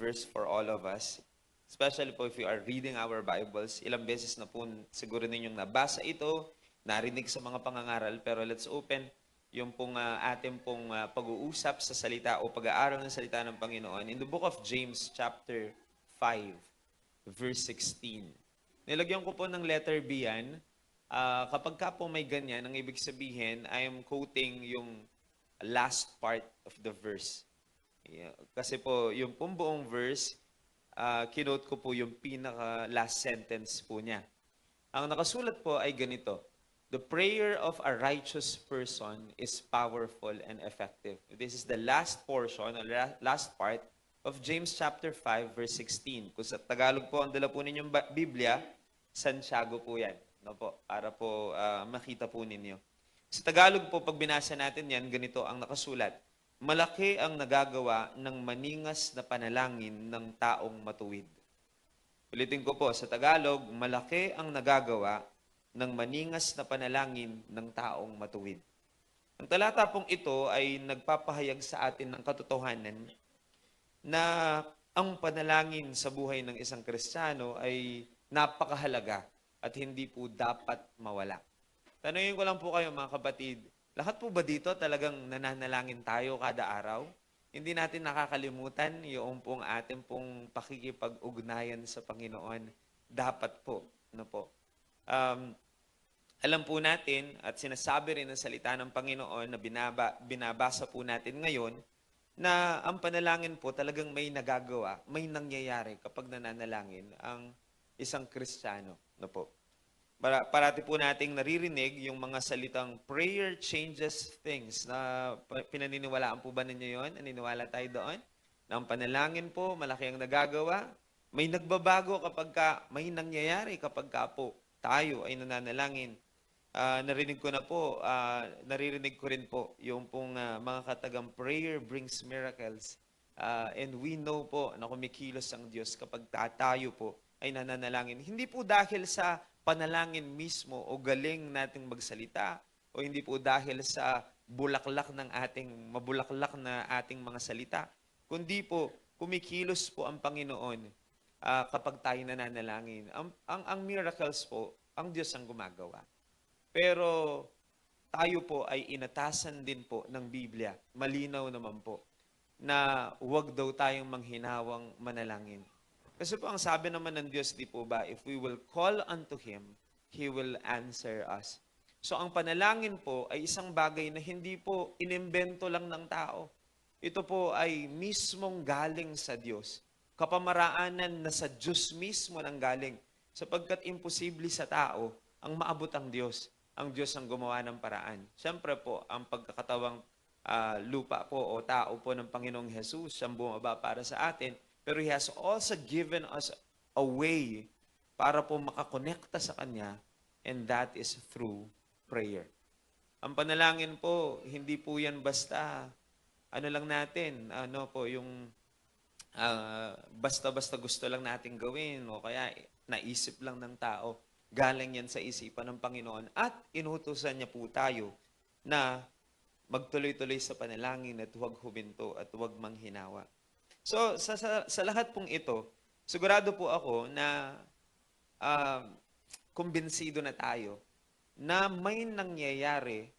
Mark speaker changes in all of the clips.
Speaker 1: verse for all of us. Especially po if you are reading our Bibles. Ilang beses na po siguro ninyong nabasa ito, narinig sa mga pangangaral. Pero let's open yung pong ating pong pag-uusap sa salita o pag-aaral ng salita ng Panginoon. In the book of James chapter 5, verse 16. Nilagyan ko po ng letter B yan. Kapag ka po may ganyan, ang ibig sabihin, I am quoting yung last part of the verse. Yeah. Kasi po, yung pong buong verse, kinote ko po yung pinaka-last sentence po niya. Ang nakasulat po ay ganito, "The prayer of a righteous person is powerful and effective." This is the last portion, or last part of James chapter 5, verse 16. Kung sa Tagalog po, ang dala po ninyong Biblia, Santiago po yan. No po, para po makita po ninyo. Sa Tagalog po, pag binasa natin yan, ganito ang nakasulat. Malaki ang nagagawa ng maningas na panalangin ng taong matuwid. Ulitin ko po, sa Tagalog, malaki ang nagagawa ng maningas na panalangin ng taong matuwid. Ang talata pong ito ay nagpapahayag sa atin ng katotohanan na ang panalangin sa buhay ng isang Kristiyano ay napakahalaga at hindi po dapat mawala. Tanungin ko lang po kayo mga kapatid, lahat po ba dito talagang nananalangin tayo kada araw? Hindi natin nakakalimutan yung pong ating pong pakikipag-ugnayan sa Panginoon. Dapat po. Ano po? Alam po natin at sinasabi rin ng salita ng Panginoon na binabasa po natin ngayon na ang panalangin po talagang may nagagawa, may nangyayari kapag nananalangin ang isang Kristiyano. Ano po? Parati po nating naririnig yung mga salitang prayer changes things. Na pinaniniwalaan po ba ninyo yun? Naniniwala tayo doon? Na ang panalangin po, malaki ang nagagawa. May nagbabago kapag may nangyayari kapag po tayo ay nananalangin. Naririnig ko rin po yung pong mga katagang prayer brings miracles. And we know po na kumikilos ang Diyos kapag tayo po ay nananalangin. Hindi po dahil sa panalangin mismo o galing nating magsalita o hindi po dahil sa mabulaklak na ating mga salita, kundi po kumikilos po ang Panginoon kapag tayo nananalangin. Ang miracles po, ang Diyos ang gumagawa. Pero tayo po ay inatasan din po ng Biblia, malinaw naman po, na huwag daw tayong manghinawang manalangin. Kasi po ang sabi naman ng Diyos, di po ba, if we will call unto Him, He will answer us. So ang panalangin po ay isang bagay na hindi po inimbento lang ng tao. Ito po ay mismong galing sa Diyos. Kapamaraanan na sa Diyos mismo nang galing. Sapagkat imposible sa tao ang maabot ang Diyos. Ang Diyos ang gumawa ng paraan. Siyempre po, ang pagkakatawang lupa po o tao po ng Panginoong Jesus, siyang bumaba para sa atin, pero He has also given us a way para po makakonekta sa Kanya, and that is through prayer. Ang panalangin po, hindi po yan basta, basta-basta gusto lang natin gawin, o kaya naisip lang ng tao. Galing yan sa isipan ng Panginoon, at inutusan niya po tayo na magtuloy-tuloy sa panalangin at huwag huminto at huwag manghinawa. So, sa lahat pong ito, sigurado po ako na kumbinsido na tayo na may nangyayari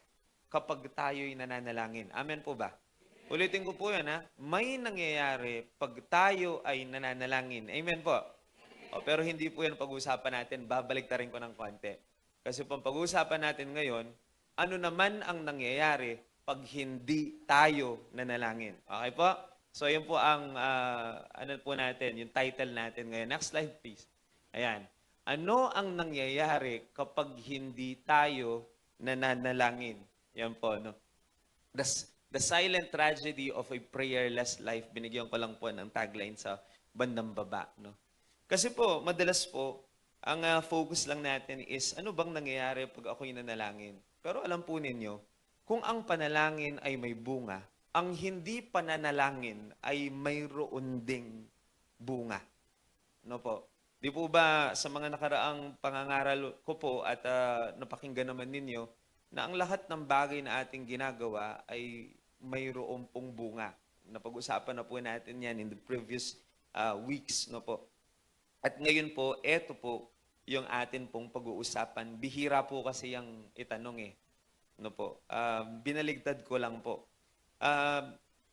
Speaker 1: kapag tayo'y nananalangin. Amen po ba? Ulitin ko po yan, ha? May nangyayari pag tayo ay nananalangin. Amen po? Pero hindi po yan pag-uusapan natin. Babalik ta rin ko ng konti. Kasi pag pag-uusapan natin ngayon, ano naman ang nangyayari pag hindi tayo nanalangin. Okay po? So, yun po ang, yung title natin ngayon. Next slide, please. Ayan. Ano ang nangyayari kapag hindi tayo nananalangin? Yan po, no? The silent tragedy of a prayerless life. Binigyan ko lang po ng tagline sa bandang baba, no? Kasi po, madalas po, ang focus lang natin is, ano bang nangyayari pag ako'y nanalangin? Pero alam po ninyo, kung ang panalangin ay may bunga, ang hindi pananalangin ay mayroon ding bunga. No po? Di po ba sa mga nakaraang pangangaral ko po at napakinggan naman ninyo na ang lahat ng bagay na ating ginagawa ay mayroon pong bunga. Napag-usapan na po natin yan in the previous weeks, no po. At ngayon po, eto po yung atin pong pag-uusapan. Bihira po kasi yung itanong no po. Binaligtad ko lang po.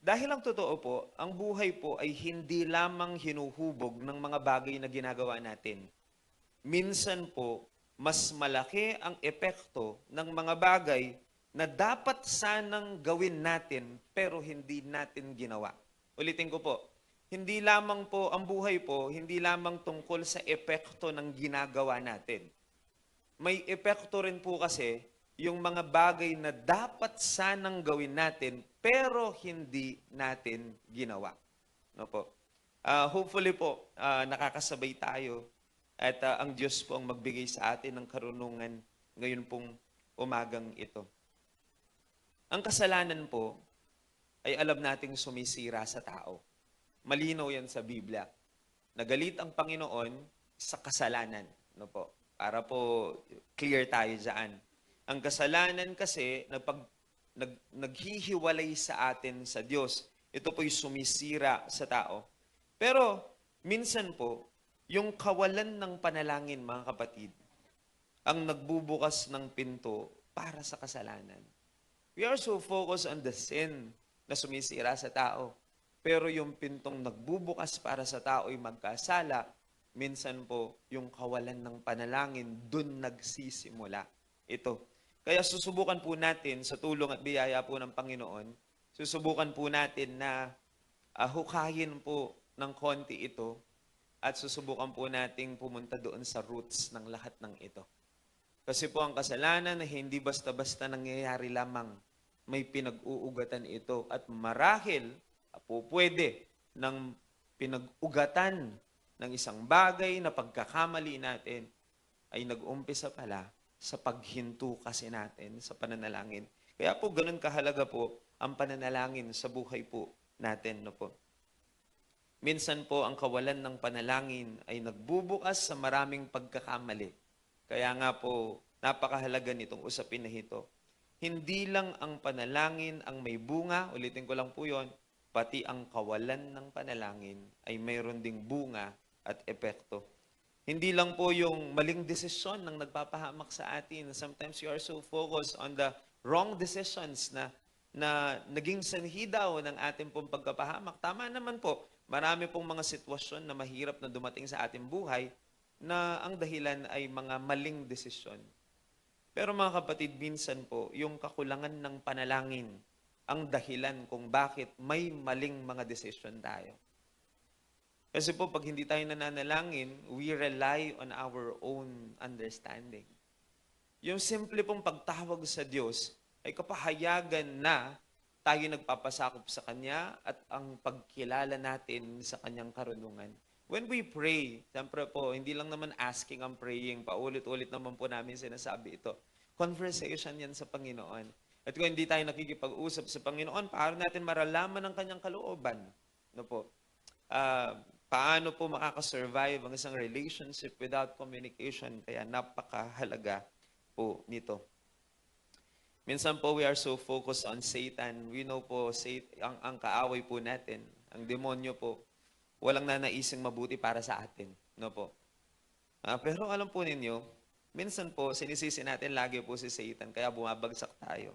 Speaker 1: Dahil ang totoo po, ang buhay po ay hindi lamang hinuhubog ng mga bagay na ginagawa natin. Minsan po, mas malaki ang epekto ng mga bagay na dapat sanang gawin natin pero hindi natin ginawa. Ulitin ko po, hindi lamang po, ang buhay po, hindi lamang tungkol sa epekto ng ginagawa natin. May epekto rin po kasi yung mga bagay na dapat sanang gawin natin pero hindi natin ginawa. No po. Hopefully po, nakakasabay tayo at ang Diyos po ang magbigay sa atin ng karunungan ngayon pong umagang ito. Ang kasalanan po ay alam nating sumisira sa tao. Malinaw yan sa Biblia. Nagalit ang Panginoon sa kasalanan. No po? Para po clear tayo dyan. Ang kasalanan kasi naghihiwalay sa atin sa Diyos. Ito po'y sumisira sa tao. Pero minsan po, yung kawalan ng panalangin, mga kapatid, ang nagbubukas ng pinto para sa kasalanan. We are so focused on the sin na sumisira sa tao. Pero yung pintong nagbubukas para sa tao ay magkasala, minsan po yung kawalan ng panalangin, dun nagsisimula ito. Kaya susubukan po natin sa tulong at biyaya po ng Panginoon, susubukan po natin na hukayin po ng konti ito at susubukan po nating pumunta doon sa roots ng lahat ng ito. Kasi po ang kasalanan na hindi basta-basta nangyayari lamang, may pinag-uugatan ito at marahil po pwede ng pinag-ugatan ng isang bagay na pagkakamali natin ay nag-umpisa pala sa paghinto kasi natin sa pananalangin. Kaya po ganun kahalaga po ang pananalangin sa buhay po natin. No po. Minsan po ang kawalan ng panalangin ay nagbubukas sa maraming pagkakamali. Kaya nga po napakahalaga nitong usapin na ito. Hindi lang ang panalangin ang may bunga, ulitin ko lang po yon, pati ang kawalan ng panalangin ay mayroon ding bunga at epekto. Hindi lang po yung maling desisyon ng nagpapahamak sa atin. Sometimes you are so focused on the wrong decisions na naging sanhi daw ng ating pong pagkapahamak. Tama naman po, marami pong mga sitwasyon na mahirap na dumating sa ating buhay na ang dahilan ay mga maling desisyon. Pero mga kapatid, minsan po, yung kakulangan ng panalangin ang dahilan kung bakit may maling mga desisyon tayo. Kasi po, pag hindi tayo nananalangin, we rely on our own understanding. Yung simple pong pagtawag sa Diyos ay kapahayagan na tayo nagpapasakop sa Kanya at ang pagkilala natin sa Kanyang karunungan. When we pray, siyempre po, hindi lang naman asking ang praying, paulit-ulit naman po namin sinasabi ito. Conversation yan sa Panginoon. At kung hindi tayo nakikipag-usap sa Panginoon, paano natin maralaman ang Kanyang kalooban? No po? Paano po makakasurvive ang isang relationship without communication? Kaya napakahalaga po nito. Minsan po we are so focused on Satan. We know po ang kaaway po natin, ang demonyo po, walang nanaising mabuti para sa atin. No po? Pero alam po ninyo, minsan po sinisisi natin lagi po si Satan kaya bumabagsak tayo.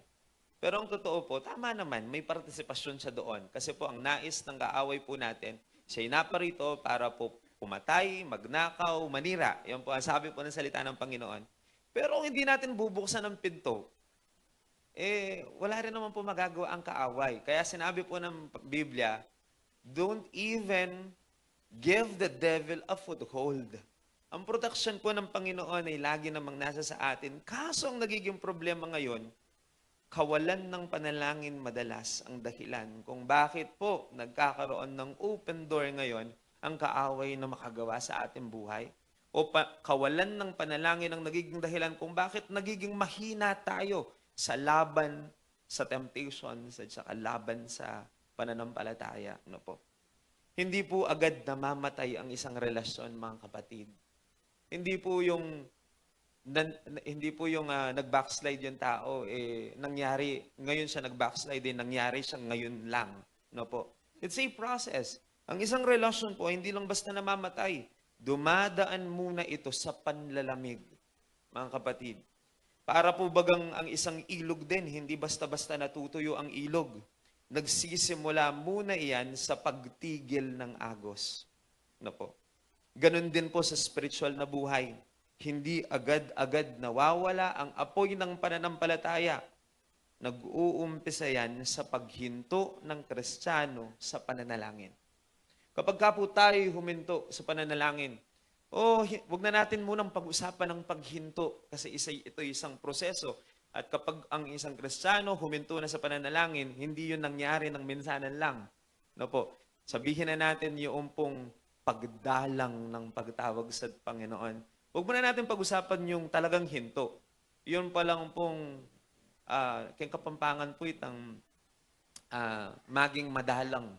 Speaker 1: Pero ang totoo po, tama naman, may partisipasyon siya doon. Kasi po ang nais ng kaaway po natin, siya'y naparito para po pumatay, magnakaw, manira. Yan po ang sabi po ng salita ng Panginoon. Pero kung hindi natin bubuksan ang pinto, wala rin naman po magagawa ang kaaway. Kaya sinabi po ng Biblia, don't even give the devil a foothold. Ang protection po ng Panginoon ay lagi namang nasa sa atin. Kaso ang nagiging problema ngayon, kawalan ng panalangin madalas ang dahilan kung bakit po nagkakaroon ng open door ngayon ang kaaway na makagawa sa ating buhay. O kawalan ng panalangin ang nagiging dahilan kung bakit nagiging mahina tayo sa laban sa temptations at saka laban sa pananampalataya. No po? Hindi po agad namamatay ang isang relasyon, mga kapatid. Hindi po yung nag-backslide yung tao, nangyari, ngayon siya nag-backslide, nangyari siya ngayon lang. No po? It's a process. Ang isang relasyon po, hindi lang basta namamatay. Dumadaan muna ito sa panlalamig, mga kapatid. Para po bagang ang isang ilog din, hindi basta-basta natutuyo ang ilog. Nagsisimula muna iyan sa pagtigil ng agos. No po. Ganon din po sa spiritual na buhay. Hindi agad-agad nawawala ang apoy ng pananampalataya. Nag-uumpisa yan sa paghinto ng Kristiyano sa pananalangin. Kapag ka po tayo huminto sa pananalangin, wag na natin munang pag-usapan ng paghinto kasi ito isang proseso. At kapag ang isang Kristiyano huminto na sa pananalangin, hindi yun nangyari ng minsanan lang. No po. Sabihin na natin yung pong pagdalang ng pagtawag sa Panginoon. Huwag muna natin pag-usapan yung talagang hinto. Yun pa lang pong kaya kapampangan po itang maging madalang.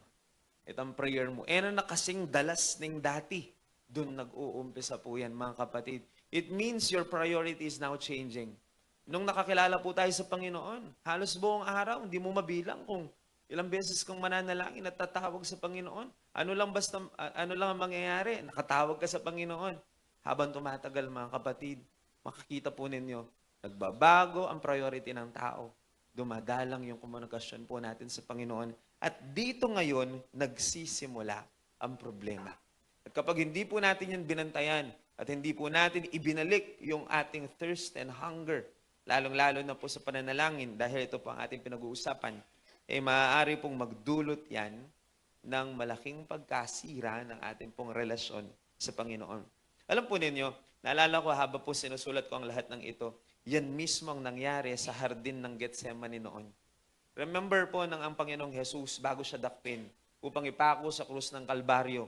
Speaker 1: Itang prayer mo. Ano na kasing dalas ng dati. Doon nag-uumpisa po yan, mga kapatid. It means your priority is now changing. Nung nakakilala po tayo sa Panginoon, halos buong araw, hindi mo mabilang kung ilang beses kang mananalangin at tatawag sa Panginoon. Ano lang ang mangyayari? Nakatawag ka sa Panginoon. Habang tumatagal, mga kapatid, makikita po ninyo, nagbabago ang priority ng tao. Dumadalang yung komunikasyon po natin sa Panginoon. At dito ngayon, nagsisimula ang problema. At kapag hindi po natin yan binantayan, at hindi po natin ibinalik yung ating thirst and hunger, lalong-lalo na po sa pananalangin, dahil ito po ang ating pinag-uusapan, maaari pong magdulot yan ng malaking pagkasira ng ating pong relasyon sa Panginoon. Alam po ninyo, naalala ko habang po sinusulat ko ang lahat ng ito, yan mismo ang nangyari sa hardin ng Getsemani noon. Remember po ng ang Panginoong Jesus bago siya dakpin upang ipako sa krus ng Kalbaryo,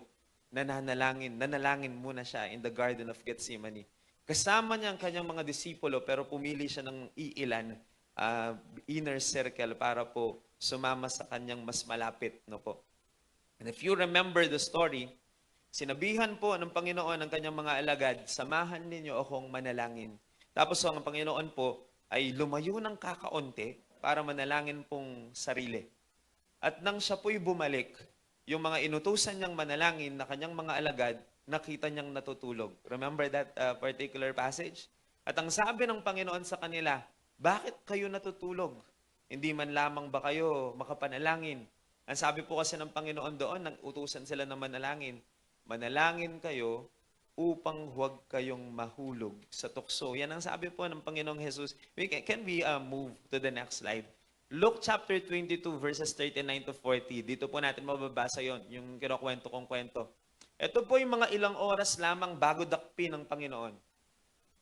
Speaker 1: nanalangin muna siya in the Garden of Gethsemane. Kasama niya ang kanyang mga disipulo pero pumili siya ng iilan, inner circle para po sumama sa kanyang mas malapit. No po. And if you remember the story, sinabihan po ng Panginoon ng kanyang mga alagad, samahan ninyo akong manalangin. Tapos ang Panginoon po ay lumayo ng kakaunti para manalangin pong sarili. At nang siya po'y bumalik, yung mga inutusan niyang manalangin na kanyang mga alagad, nakita niyang natutulog. Remember that particular passage? At ang sabi ng Panginoon sa kanila, bakit kayo natutulog? Hindi man lamang ba kayo makapanalangin? Ang sabi po kasi ng Panginoon doon, nag-utusan sila na manalangin. Manalangin kayo upang huwag kayong mahulog sa tukso. Yan ang sabi po ng Panginoong Jesus. Can we move to the next slide? Luke chapter 22 verses 39 to 40. Dito po natin mababasa yon, yung kinukwento kong kwento. Ito po yung mga ilang oras lamang bago dakpin ng Panginoon.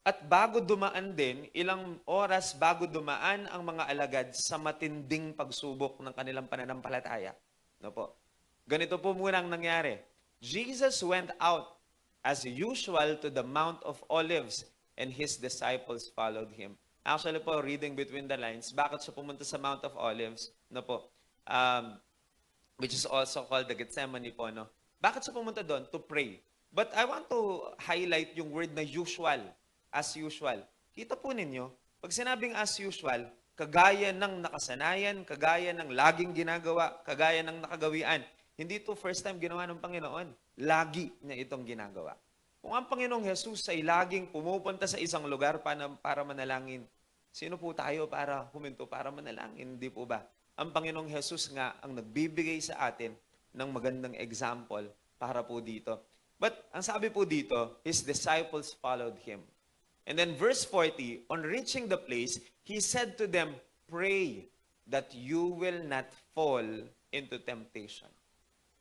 Speaker 1: At bago dumaan din, ilang oras bago dumaan ang mga alagad sa matinding pagsubok ng kanilang pananampalataya. No po. Ganito po muna ang nangyari. Jesus went out as usual to the Mount of Olives, and his disciples followed him. Actually po, reading between the lines, bakit siya pumunta sa Mount of Olives, no po, which is also called the Gethsemane po, no? Bakit siya pumunta doon? To pray. But I want to highlight yung word na usual, as usual. Kita po ninyo, pag sinabing as usual, kagaya ng nakasanayan, kagaya ng laging ginagawa, kagaya ng nakagawian. Hindi ito first time ginawa ng Panginoon. Lagi niya itong ginagawa. Kung ang Panginoong Jesus ay laging pumupunta sa isang lugar para manalangin, sino po tayo para huminto para manalangin? Hindi po ba? Ang Panginoong Jesus nga ang nagbibigay sa atin ng magandang example para po dito. But ang sabi po dito, his disciples followed him. And then verse 40, on reaching the place, he said to them, pray that you will not fall into temptation.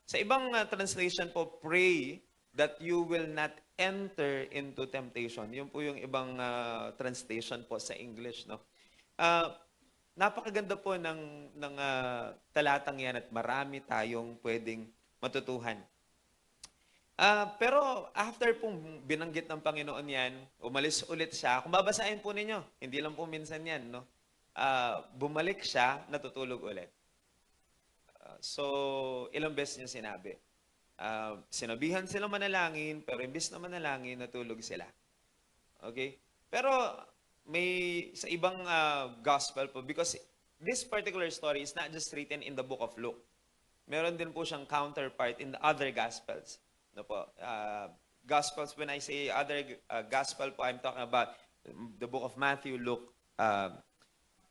Speaker 1: Sa ibang translation po, pray that you will not enter into temptation. Yun po yung ibang translation po sa English. No? Napakaganda po ng talatang yan at marami tayong pwedeng matutuhan. Pero after pong binanggit ng Panginoon yan, umalis ulit siya. Kung babasahin po ninyo, hindi lang po minsan yan. No? Bumalik siya, natutulog ulit. So, ilang beses niya sinabi. Sinabihan sila manalangin, pero imbis na manalangin, natulog sila. Okay? Pero may sa ibang gospel po, because this particular story is not just written in the book of Luke. meron din po siyang counterpart in the other Gospels. No po? Gospels, when I say other Gospel po, I'm talking about the book of Matthew, Luke,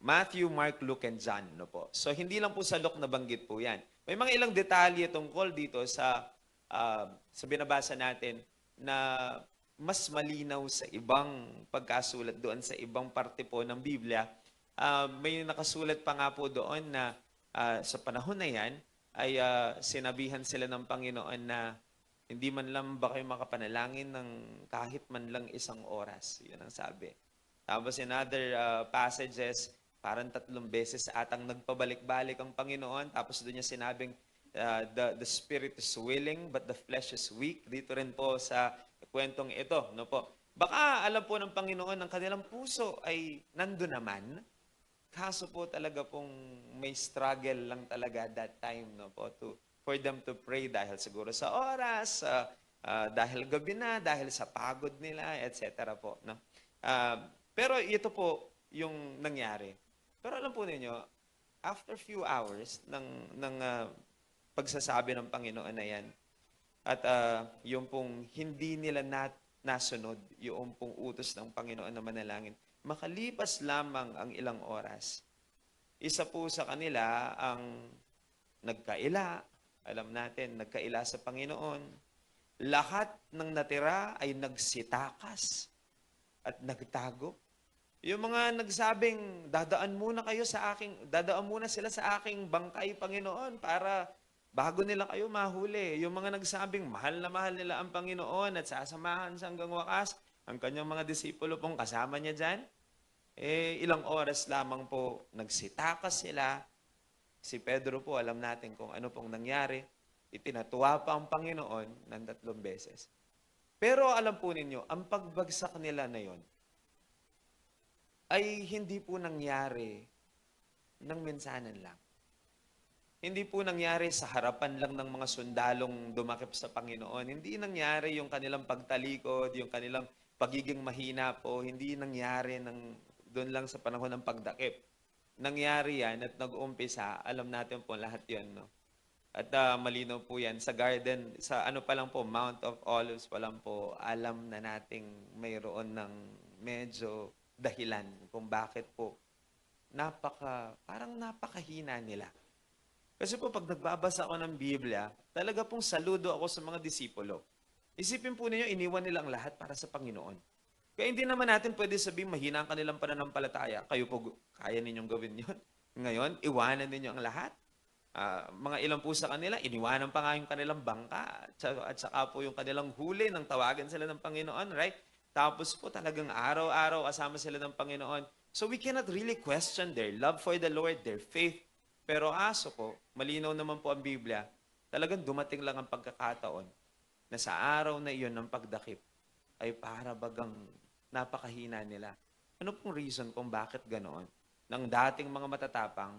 Speaker 1: Matthew, Mark, Luke, and John. No po? So, hindi lang po sa Luke nabanggit po yan. May mga ilang detalye tungkol dito sa binabasa natin na mas malinaw sa ibang pagkasulat doon sa ibang parte po ng Biblia. May nakasulat pa nga po doon na sa panahon na yan ay sinabihan sila ng Panginoon na hindi man lang ba kayo makapanalangin ng kahit man lang isang oras. Yun ang sabi. Tapos in other passages, parang 3 beses atang nagpabalik-balik ang Panginoon. Tapos doon niya sinabing, the spirit is willing but the flesh is weak. Dito rin po sa kwentong ito. No po? Baka alam po ng Panginoon ng kanilang puso ay nandun naman. Kaso po talaga pong may struggle lang talaga that time, no po, for them to pray dahil siguro sa oras, dahil gabi na, dahil sa pagod nila, etc. po, no? Pero ito po yung nangyari. Pero alam po ninyo, after few hours ng pagsasabi ng Panginoon na yan, at yung pong hindi nila nasunod, yung pong utos ng Panginoon na manalangin, makalipas lamang ang ilang oras, isa po sa kanila ang nagkaila. Alam natin, nagkaila sa Panginoon. Lahat ng natira ay nagsitakas at nagtago. Yung mga nagsabing, dadaan muna sila sa aking bangkay, Panginoon, para bago nila kayo mahuli. Yung mga nagsabing, mahal na mahal nila ang Panginoon at sasamahan sa hanggang wakas, ang kanyang mga disipulo pong kasama niya dyan, ilang oras lamang po nagsitakas sila. Si Pedro po, alam natin kung ano pong nangyari. Itinatuwa pa ang Panginoon ng 3 beses. Pero alam po ninyo, ang pagbagsak nila na yon ay hindi po nangyari ng minsanan lang. Hindi po nangyari sa harapan lang ng mga sundalong dumakip sa Panginoon. Hindi nangyari yung kanilang pagtalikod, yung kanilang pagiging mahina po. Hindi nangyari doon lang sa panahon ng pagdakip. Nangyari yan at nag-umpisa, alam natin po lahat yun, no? At malinaw po yan sa garden, sa ano pa lang po, Mount of Olives pa lang po, alam na nating mayroon ng medyo dahilan kung bakit po parang napakahina nila. Kasi po pag nagbabasa ako ng Biblia, talaga pong saludo ako sa mga disipulo. Isipin po ninyo, iniwan nila ang lahat para sa Panginoon. Kaya hindi naman natin pwede sabihin mahina ang kanilang pananampalataya. Kayo po, kaya ninyong gawin yun. Ngayon, iwanan ninyo ang lahat. Mga ilan po sa kanila, iniwanan pa nga yung kanilang bangka at saka po yung kanilang huli nang tawagan sila ng Panginoon, right? Tapos po talagang araw-araw kasama sila ng Panginoon. So we cannot really question their love for the Lord, their faith. Pero po, malinaw naman po ang Biblia, talagang dumating lang ang pagkakataon na sa araw na iyon ng pagdakip ay para bagang napakahina nila. Ano pong reason kung bakit ganoon? Nang dating mga matatapang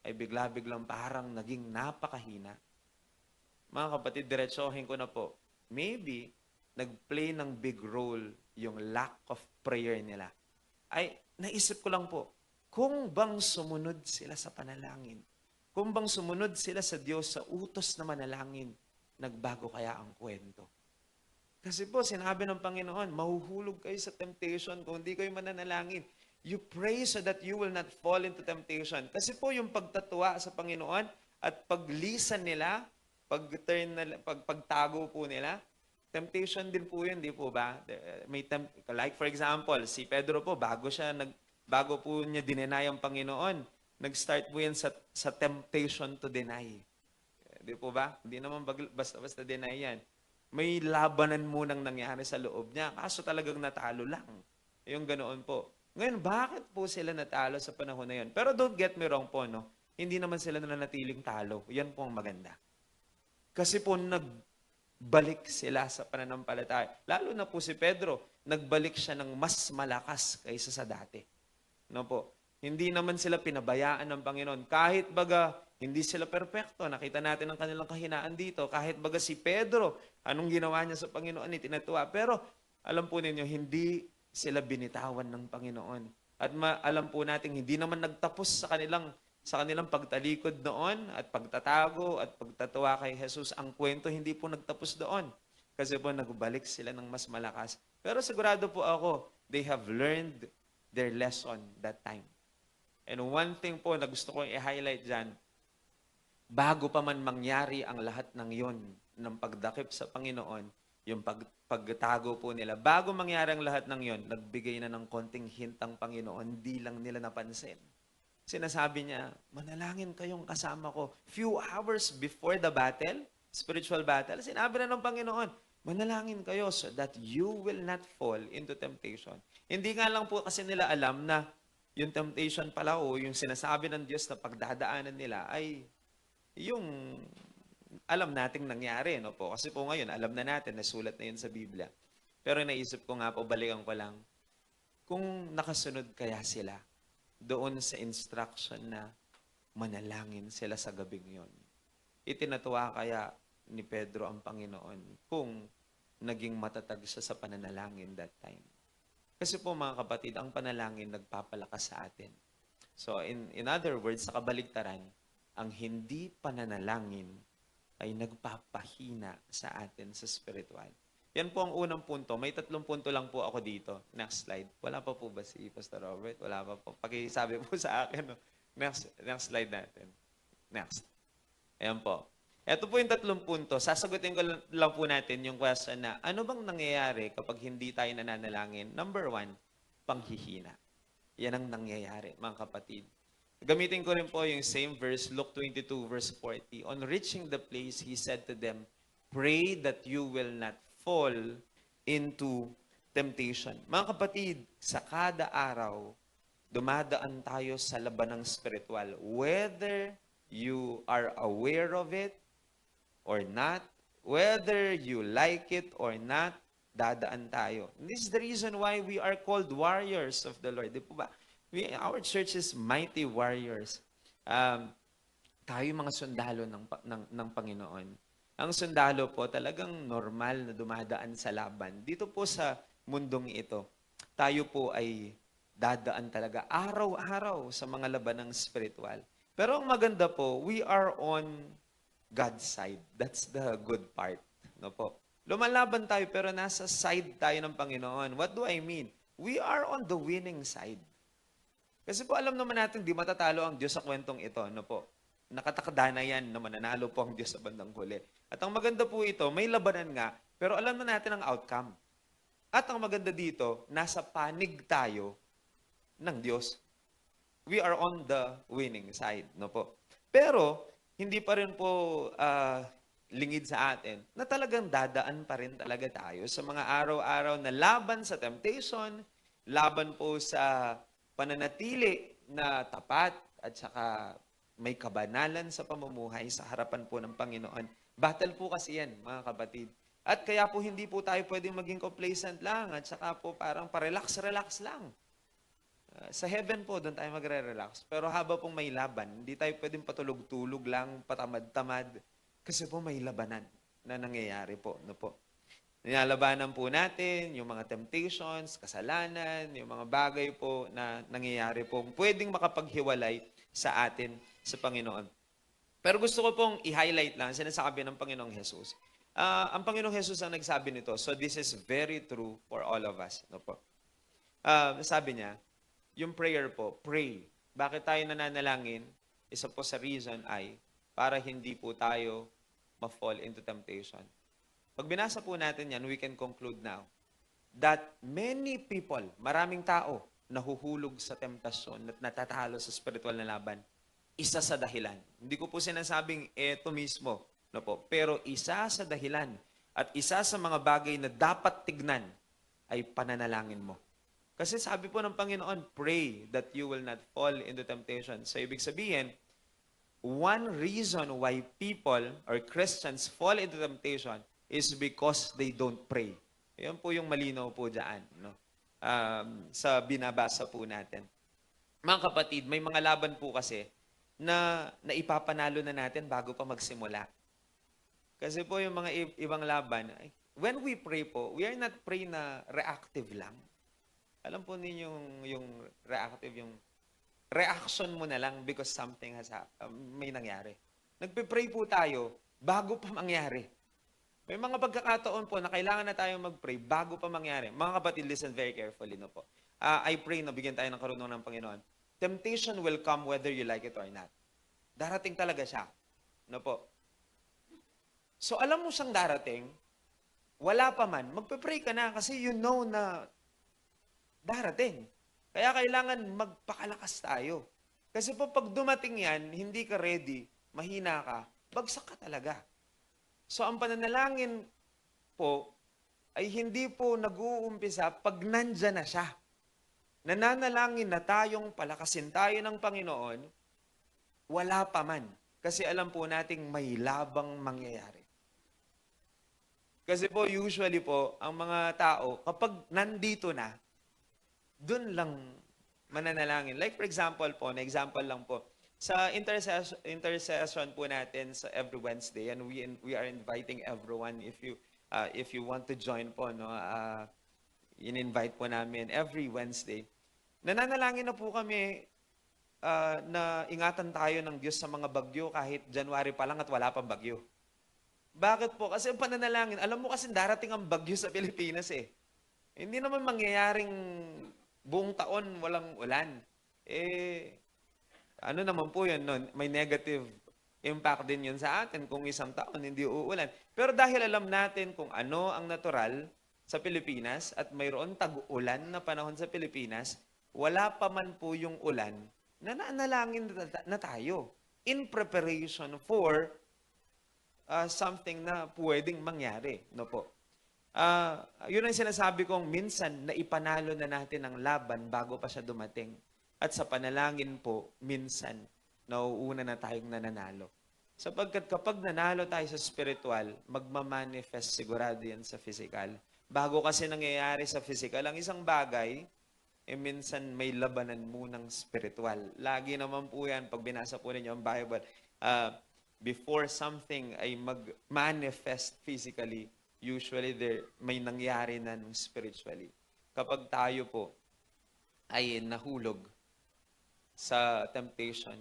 Speaker 1: ay bigla-biglang parang naging napakahina. Mga kapatid, diretsohin ko na po. Maybe, nag-play ng big role yung lack of prayer nila. Ay, naisip ko lang po, kung bang sumunod sila sa panalangin, kung bang sumunod sila sa Diyos sa utos na manalangin, nagbago kaya ang kwento. Kasi po, sinabi ng Panginoon, mahuhulog kayo sa temptation kung hindi kayo mananalangin. You pray so that you will not fall into temptation. Kasi po yung pagtatuwa sa Panginoon at paglisan nila, pagtago po nila, temptation din po yun, di po ba? Like for example, si Pedro po, bago po niya dinenay ang Panginoon, nag-start po yan sa temptation to deny. Di po ba? Hindi naman basta-basta deny yan. May labanan munang nangyari sa loob niya. Kaso talagang natalo lang. Yung ganoon po. Ngayon, bakit po sila natalo sa panahon na yun? Pero don't get me wrong po, no? Hindi naman sila nanatiling talo. Yan po ang maganda. Kasi po nagbalik sila sa pananampalataya. Lalo na po si Pedro, nagbalik siya ng mas malakas kaysa sa dati. No po? Hindi naman sila pinabayaan ng Panginoon. Kahit baga, hindi sila perpekto. Nakita natin ang kanilang kahinaan dito. Kahit baga si Pedro, anong ginawa niya sa Panginoon, itinatuwa. Pero alam po ninyo, hindi sila binitawan ng Panginoon. At alam po natin, hindi naman nagtapos sa kanilang sa kanilang pagtalikod noon at pagtatago at pagtatawa kay Jesus, ang kwento hindi po nagtapos doon. Kasi po nagbalik sila ng mas malakas. Pero sigurado po ako, they have learned their lesson that time. And one thing po na gusto kong i-highlight dyan, bago pa man mangyari ang lahat ng yon, ng pagdakip sa Panginoon, yung pagtago po nila, bago mangyari ang lahat ng yon, nagbigay na ng konting hint ang Panginoon, di lang nila napansin. Sinasabi niya, manalangin kayong kasama ko. Few hours before the battle, spiritual battle, sinabi na ng Panginoon, manalangin kayo so that you will not fall into temptation. Hindi nga lang po kasi nila alam na yung temptation pala o yung sinasabi ng Diyos na pagdadaanan nila ay yung alam nating nangyari, no po? Kasi po ngayon, alam na natin, nasulat na yun sa Biblia. Pero naisip ko nga po, balikan ko lang, kung nakasunod kaya sila doon sa instruction na manalangin sila sa gabing yon. Itinatuwa kaya ni Pedro ang Panginoon kung naging matatag siya sa pananalangin that time. Kasi po mga kapatid, ang panalangin nagpapalakas sa atin. So in other words, sa kabaligtaran, ang hindi pananalangin ay nagpapahina sa atin sa spiritual. Yan po ang unang punto. May 3 punto lang po ako dito. Next slide. Wala pa po ba si Pastor Robert? Wala pa po. Pakisabi po sa akin. No? Next slide natin. Next. Ayan po. Ito po yung 3 punto. Sasagutin ko lang po natin yung question na ano bang nangyayari kapag hindi tayo nananalangin? Number 1, panghihina. Yan ang nangyayari, mga kapatid. Gamitin ko rin po yung same verse, Luke 22, verse 40. On reaching the place, he said to them, pray that you will not fall into temptation. Mga kapatid, sa kada araw, dumadaan tayo sa labanang spiritual. Whether you are aware of it or not, whether you like it or not, dadaan tayo. And this is the reason why we are called warriors of the Lord. Di po ba? Our church is mighty warriors. Tayo mga sundalo ng Panginoon. Ang sundalo po talagang normal na dumadaan sa laban. Dito po sa mundong ito, tayo po ay dadaan talaga araw-araw sa mga labanang spiritual. Pero ang maganda po, we are on God's side. That's the good part. No po? Lumalaban tayo pero nasa side tayo ng Panginoon. What do I mean? We are on the winning side. Kasi po alam naman natin, di matatalo ang Diyos sa kwentong ito. No po? Nakatakda na yan na mananalo po ang Diyos sa bandang huli. At ang maganda po ito, may labanan nga, pero alam na natin ang outcome. At ang maganda dito, nasa panig tayo ng Diyos. We are on the winning side. No po? Pero, hindi pa rin po lingid sa atin na talagang dadaan pa rin talaga tayo sa mga araw-araw na laban sa temptation, laban po sa pananatili na tapat at saka may kabanalan sa pamumuhay sa harapan po ng Panginoon. Battle po kasi yan, mga kapatid. At kaya po hindi po tayo pwedeng maging complacent lang at saka po parang pa-relax lang. Sa heaven po, doon tayo magre-relax. Pero haba pong may laban, hindi tayo pwedeng patulog-tulog lang, patamad-tamad. Kasi po may labanan na nangyayari po. No po? Nilalabanan po natin yung mga temptations, kasalanan, yung mga bagay po na nangyayari po pwedeng makapaghiwalay sa atin sa Panginoon. Pero gusto ko pong i-highlight lang, sinasabi ng Panginoong Jesus. Ang Panginoong Jesus ang nagsabi nito, so this is very true for all of us. No po? Sabi niya, yung prayer po, pray. Bakit tayo nananalangin? Isa po sa reason ay para hindi po tayo ma-fall into temptation. Pag binasa po natin yan, we can conclude now that many people, maraming tao, nahuhulog sa temptasyon at natatalo sa spiritual na laban. Isa sa dahilan. Hindi ko po sinasabing eto mismo, no po, pero isa sa dahilan at isa sa mga bagay na dapat tignan ay pananalangin mo. Kasi sabi po ng Panginoon, pray that you will not fall into temptation. So ibig sabihin, one reason why people or Christians fall into temptation is because they don't pray. Yan po yung malinaw po dyan, no? Sa binabasa po natin. Mga kapatid, may mga laban po kasi na ipapanalo na natin bago pa magsimula. Kasi po yung mga ibang laban, when we pray po, we are not pray na reactive lang. Alam po ninyo yung reactive, yung reaction mo na lang because something may nangyari. Nagpe-pray po tayo bago pa mangyari. May mga pagkakataon po na kailangan na tayo mag-pray bago pa mangyari. Mga kapatid, listen very carefully no po. I pray na bigyan tayo ng karunungan ng Panginoon. Temptation will come whether you like it or not. Darating talaga siya. No po. So alam mo siyang darating, wala pa man, magpe-pray ka na kasi you know na darating. Kaya kailangan magpakalakas tayo. Kasi po pag dumating yan, hindi ka ready, mahina ka, bagsak ka talaga. So ang pananalangin po ay hindi po nag-uumpisa pag nandyan na siya. Nananalangin na tayong palakasin tayo ng Panginoon, wala pa man. Kasi alam po nating may labang mangyayari. Kasi po, usually po, ang mga tao, kapag nandito na, dun lang mananalangin. Like for example po, na example lang po, sa intercession po natin sa every Wednesday, and we are inviting everyone if you want to join po, no, in-invite po namin every Wednesday. Nananalangin na po kami na ingatan tayo ng Diyos sa mga bagyo kahit January pa lang at wala pang bagyo. Bakit po? Kasi ang pananalangin, alam mo kasi darating ang bagyo sa Pilipinas eh. Hindi naman mangyayaring buong taon walang ulan. Ano naman po yun, no? May negative impact din yun sa atin kung isang taon hindi uulan. Pero dahil alam natin kung ano ang natural sa Pilipinas at mayroon tag-ulan na panahon sa Pilipinas, wala pa man po yung ulan, nananalangin na tayo in preparation for something na pwedeng mangyari. No po. Yun ang sinasabi kong minsan na ipanalo na natin ang laban bago pa siya dumating. At sa panalangin po, minsan, nauuna na tayong nananalo. Sapagkat kapag nanalo tayo sa spiritual, magmamanifest sigurado yan sa physical. Bago kasi nangyayari sa physical, ang isang bagay, minsan may labanan munang spiritual. Lagi naman po yan, pag binasa po ninyo ang Bible, before something ay mag-manifest physically, usually may nangyari na spiritually. Kapag tayo po ay nahulog sa temptation,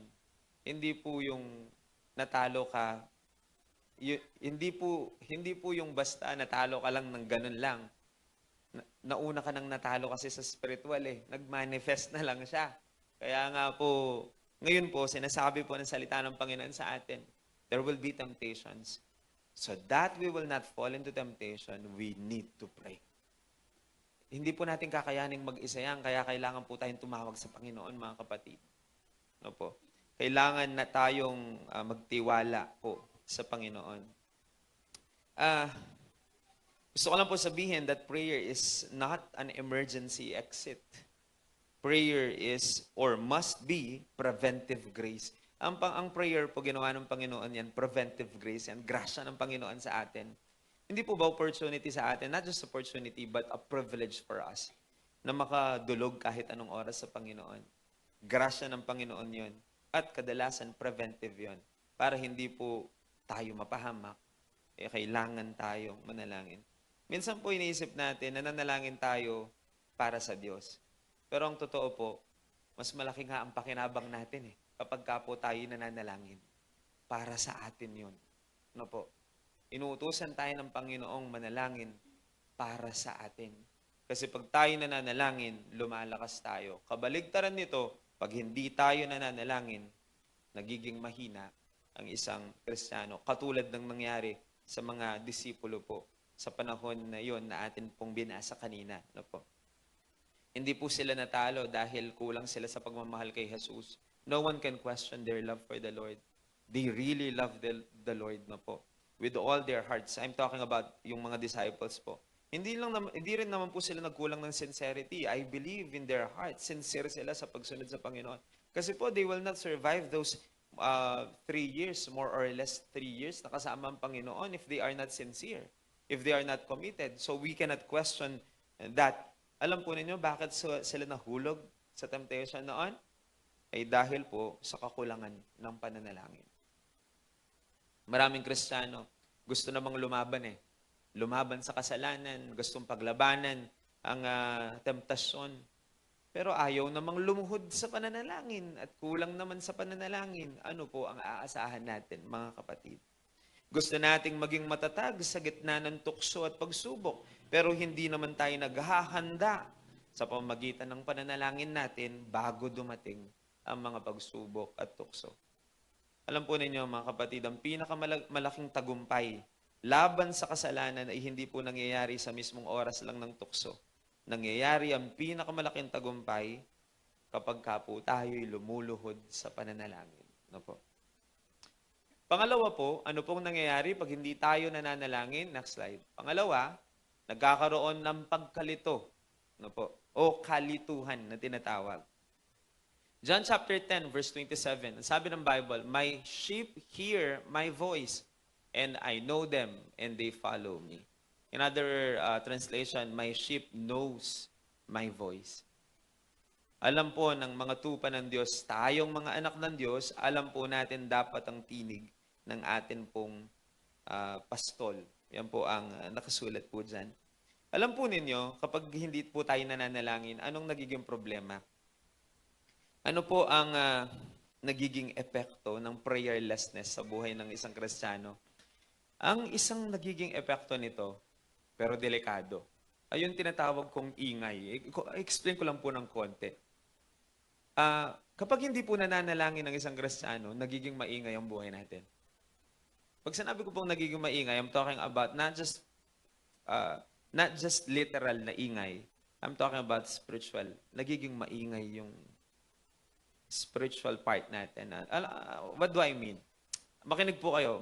Speaker 1: hindi po yung natalo ka, hindi po yung basta natalo ka lang ng ganun lang. Nauna ka nang natalo kasi sa spiritual eh. Nag-manifest na lang siya. Kaya nga po, ngayon po, sinasabi po ng salita ng Panginoon sa atin, there will be temptations. So that we will not fall into temptation, we need to pray. Hindi po natin kakayaning mag-isa yan, kaya kailangan po tayong tumawag sa Panginoon, mga kapatid. No po? Kailangan na tayong magtiwala po sa Panginoon. Gusto ko lang po sabihin that prayer is not an emergency exit. Prayer is or must be preventive grace. Ang prayer po ginawa ng Panginoon yan, preventive grace yan, grasya ng Panginoon sa atin. Hindi po ba opportunity sa atin, not just opportunity, but a privilege for us na makadulog kahit anong oras sa Panginoon. Grasya ng Panginoon yon. At kadalasan, preventive yon. Para hindi po tayo mapahamak, kailangan tayong manalangin. Minsan po iniisip natin, nananalangin tayo para sa Diyos. Pero ang totoo po, mas malaki nga ang pakinabang natin eh. Kapag ka po tayo nananalangin, para sa atin yun. No po? Inuutusan tayo ng Panginoong manalangin para sa atin. Kasi pag tayo nananalangin, lumalakas tayo. Kabaligtaran nito, pag hindi tayo nananalangin, nagiging mahina ang isang Kristiyano. Katulad ng nangyari sa mga disipulo po sa panahon na yon na atin pong binasa kanina. No po? Hindi po sila natalo dahil kulang sila sa pagmamahal kay Jesus. No one can question their love for the Lord. They really love the Lord na po. With all their hearts. I'm talking about yung mga disciples po. Hindi rin naman po sila nagkulang ng sincerity. I believe in their hearts. Sincere sila sa pagsunod sa Panginoon. Kasi po, they will not survive those 3 years, more or less 3 years na kasama ang Panginoon if they are not sincere, if they are not committed. So we cannot question that. Alam po ninyo, bakit sila nahulog sa temptation noon? Ay dahil po sa kakulangan ng pananalangin. Maraming Kristiyano, gusto namang lumaban eh. Lumaban sa kasalanan, gustong paglabanan ang temptasyon. pero ayaw namang lumuhod sa pananalangin at kulang naman sa pananalangin. Ano po ang aasahan natin, mga kapatid? Gusto nating maging matatag sa gitna ng tukso at pagsubok, pero hindi naman tayo naghahanda sa pamamagitan ng pananalangin natin bago dumating ang mga pagsubok at tukso. Alam po ninyo, mga kapatid, ang pinakamalaking tagumpay laban sa kasalanan ay hindi po nangyayari sa mismong oras lang ng tukso. Nangyayari ang pinakamalaking tagumpay kapag ka po tayo'y lumuluhod sa pananalangin. No po? Pangalawa po, ano pong nangyayari pag hindi tayo nananalangin? Next slide. Pangalawa, nagkakaroon ng pagkalito. No po? O kalituhan na tinatawag. John chapter 10, verse 27, sabi ng Bible, "My sheep hear my voice, and I know them, and they follow me." In other translation, "My sheep knows my voice." Alam po ng mga tupa ng Diyos, tayong mga anak ng Diyos, alam po natin dapat ang tinig ng atin pong pastol. Yan po ang nakasulat po dyan. Alam po ninyo, kapag hindi po tayo nananalangin, anong nagiging problema? Ano po ang nagiging epekto ng prayerlessness sa buhay ng isang Kristiyano? Ang isang nagiging epekto nito, pero delikado, ay yung tinatawag kong ingay. Explain ko lang po ng konti. Kapag hindi po nananalangin ng isang Kristiyano, nagiging maingay ang buhay natin. Pag sinabi ko pong nagiging maingay, I'm talking about not just literal na ingay. I'm talking about spiritual. Nagiging maingay yung spiritual part natin. What do I mean? Makinig po kayo.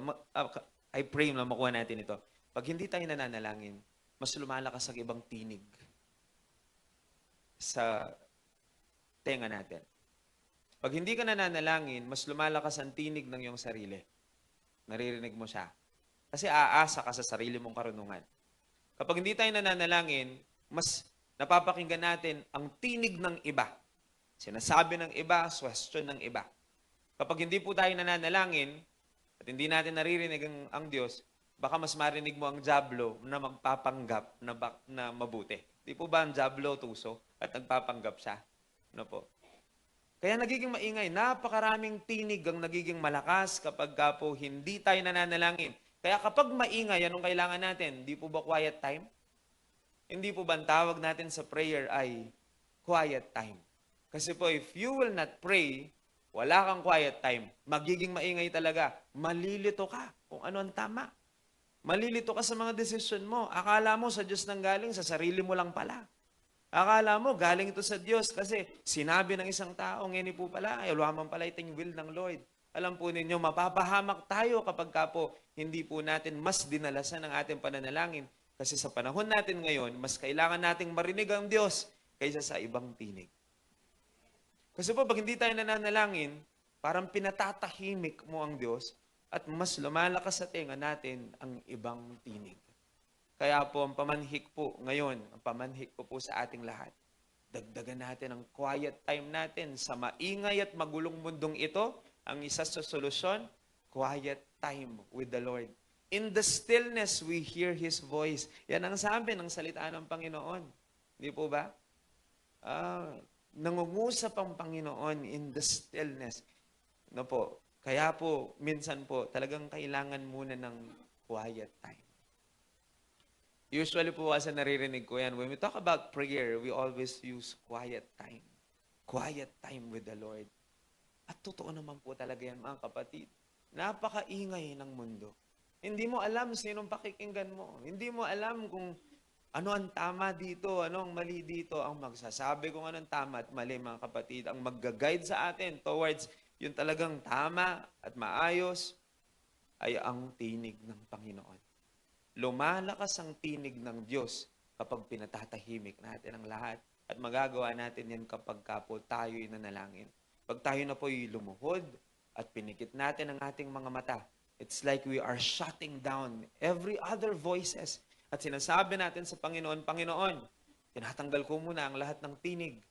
Speaker 1: I pray na makuha natin ito. Pag hindi tayo nananalangin, mas lumalakas ang ibang tinig sa tenga natin. Pag hindi ka nananalangin, mas lumalakas ang tinig ng iyong sarili. Naririnig mo siya. Kasi aasa ka sa sarili mong karunungan. Kapag hindi tayo nananalangin, mas napapakinggan natin ang tinig ng iba. Sinasabi ng iba, question ng iba. Kapag hindi po tayo nananalangin at hindi natin naririnig ang Diyos, baka mas marinig mo ang diablo na magpapanggap na mabuti. Di po ba ang diablo tuso at nagpapanggap siya? Ano po? Kaya nagiging maingay. Napakaraming tinig ang nagiging malakas kapag po hindi tayo nananalangin. Kaya kapag maingay, anong kailangan natin? Di po ba quiet time? Hindi po ba ang tawag natin sa prayer ay quiet time? Kasi po, if you will not pray, wala kang quiet time, magiging maingay talaga. Malilito ka kung ano ang tama. Malilito ka sa mga desisyon mo. Akala mo sa Diyos nang galing, sa sarili mo lang pala. Akala mo galing ito sa Diyos kasi sinabi ng isang tao, ngayon po pala, ay lumaman pala itong will ng Lord. Alam po ninyo, mapapahamak tayo kapag po hindi po natin mas dinalasan ang ating pananalangin. Kasi sa panahon natin ngayon, mas kailangan nating marinig ang Diyos kaysa sa ibang tinig. Kasi po, pag hindi tayo nananalangin, parang pinatatahimik mo ang Diyos at mas lumalakas sa tenga natin ang ibang tinig. Kaya po, ang pamanhik po ngayon, ang pamanhik po sa ating lahat, dagdagan natin ang quiet time natin sa maingay at magulong mundong ito. Ang isa sa solusyon, quiet time with the Lord. In the stillness, we hear His voice. Yan ang sabi ng salita ng Panginoon. Hindi po ba? Nangungusap ang Panginoon in the stillness. No po. Kaya po, minsan po, talagang kailangan muna ng quiet time. Usually po kasi naririnig ko yan, when we talk about prayer, we always use quiet time. Quiet time with the Lord. At totoo naman po talaga yan, mga kapatid. Napakaingay ng mundo. Hindi mo alam sinong pakikinggan mo. Hindi mo alam kung ano ang tama dito, ano ang mali dito. Ang magsasabi kung anong tama at mali, mga kapatid, ang magga-guide sa atin towards yung talagang tama at maayos ay ang tinig ng Panginoon. Lumalakas ang tinig ng Diyos kapag pinatatahimik natin ang lahat. At magagawa natin yan kapag po tayo'y nanalangin. Pag tayo na po'y lumuhod at pinikit natin ang ating mga mata, it's like we are shutting down every other voices. At sinasabi natin sa Panginoon, Panginoon, tinatanggal ko muna ang lahat ng tinig.